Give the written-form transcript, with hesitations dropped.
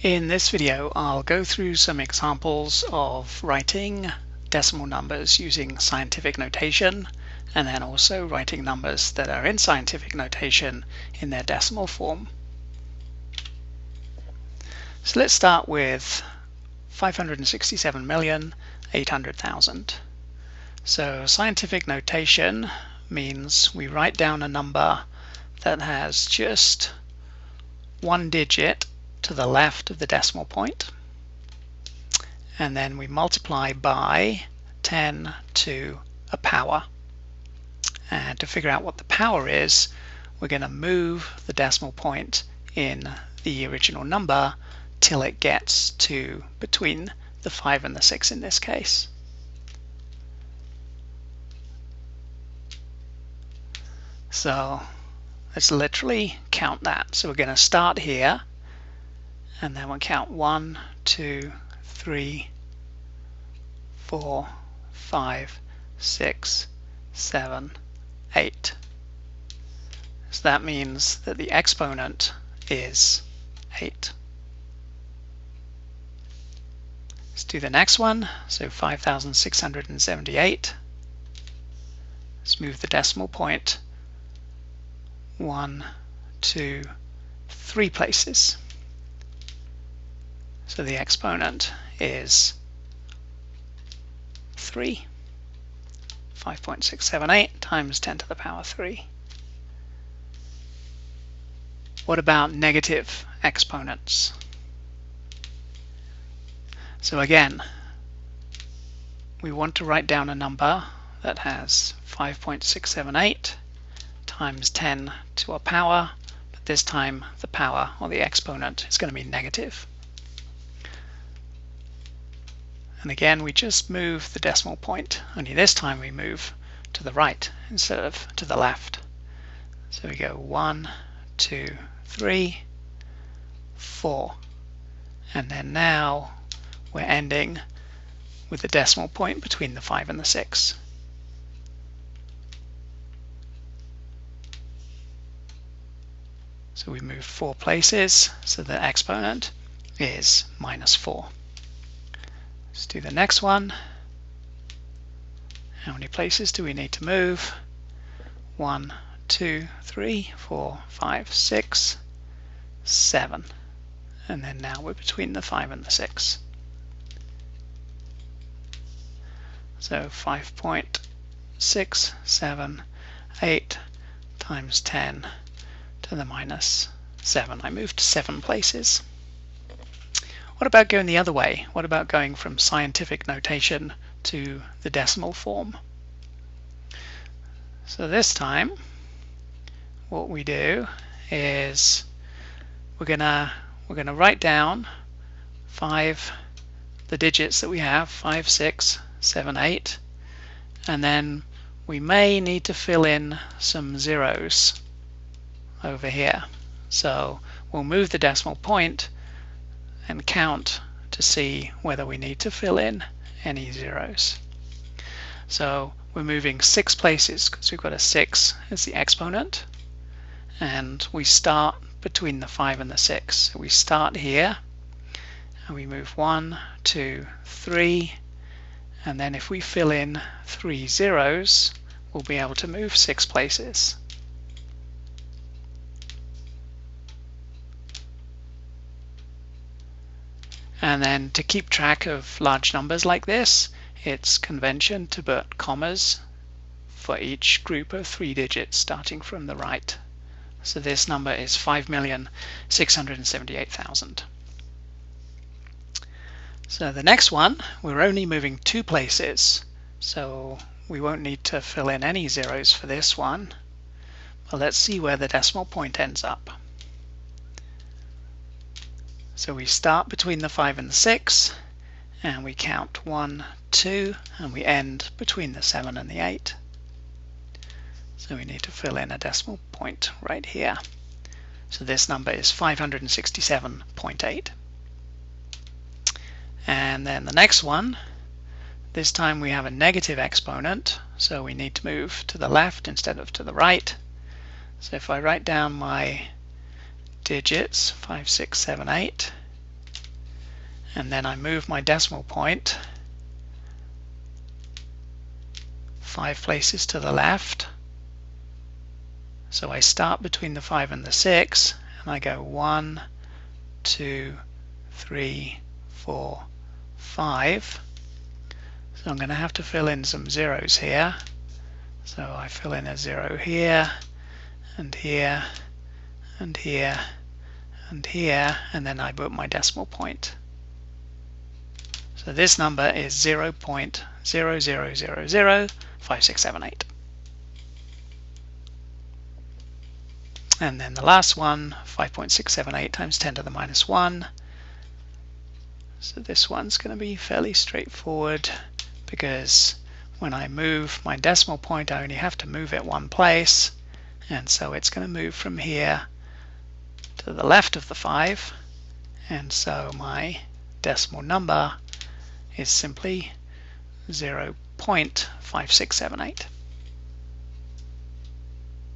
In this video, I'll go through some examples of writing decimal numbers using scientific notation, and then also writing numbers that are in scientific notation in their decimal form. So let's start with 567,800,000. So scientific notation means we write down a number that has just one digit to the left of the decimal point, and then we multiply by 10 to a power. And to figure out what the power is, we're going to move the decimal point in the original number till it gets to between the 5 and the 6 in this case. So let's literally count that. So we're going to start here, and then we'll count 1, 2, 3, 4, 5, 6, 7, 8. So that means that the exponent is 8. Let's do the next one. So 5,678. Let's move the decimal point 1, 2, 3 places. So the exponent is 3. 5.678 times 10 to the power 3. What about negative exponents? So again, we want to write down a number that has 5.678 times 10 to a power, but this time the power, or the exponent, is going to be negative. And again, we just move the decimal point, only this time we move to the right instead of to the left. So we go 1, 2, 3, 4, and then now we're ending with the decimal point between the 5 and the 6. So we moved 4 places, so the exponent is -4. Let's do the next one. How many places do we need to move? 1, 2, 3, 4, 5, 6, 7. And then now we're between the 5 and the 6. So 5.678 times 10 to the -7. I moved 7 places. What about going the other way? What about going from scientific notation to the decimal form? So this time, what we do is we're gonna write down the digits that we have, 5, 6, 7, 8, and then we may need to fill in some zeros over here. So we'll move the decimal point and count to see whether we need to fill in any zeros. So we're moving 6 places because we've got a 6 as the exponent, and we start between the 5 and the 6. So we start here and we move 1, 2, 3, and then if we fill in 3 zeros, we'll be able to move 6 places. And then to keep track of large numbers like this, it's convention to put commas for each group of 3 digits starting from the right. So this number is 5,678,000. So the next one, we're only moving 2 places, so we won't need to fill in any zeros for this one. But let's see where the decimal point ends up. So we start between the 5 and the 6, and we count 1, 2, and we end between the 7 and the 8. So we need to fill in a decimal point right here. So this number is 567.8. And then the next one, this time we have a negative exponent, so we need to move to the left instead of to the right. So if I write down my digits, 5, 6, 7, 8, and then I move my decimal point 5 places to the left. So I start between the 5 and the 6, and I go 1, 2, 3, 4, 5. So I'm going to have to fill in some zeros here. So I fill in a 0 here, and here, and here, and here, and then I put my decimal point. So this number is 0.00005678. And then the last one, 5.678 times 10 to the minus 1. So this one's going to be fairly straightforward, because when I move my decimal point, I only have to move it one place. And so it's going to move from here to the left of the 5. And so my decimal number is simply 0.5678.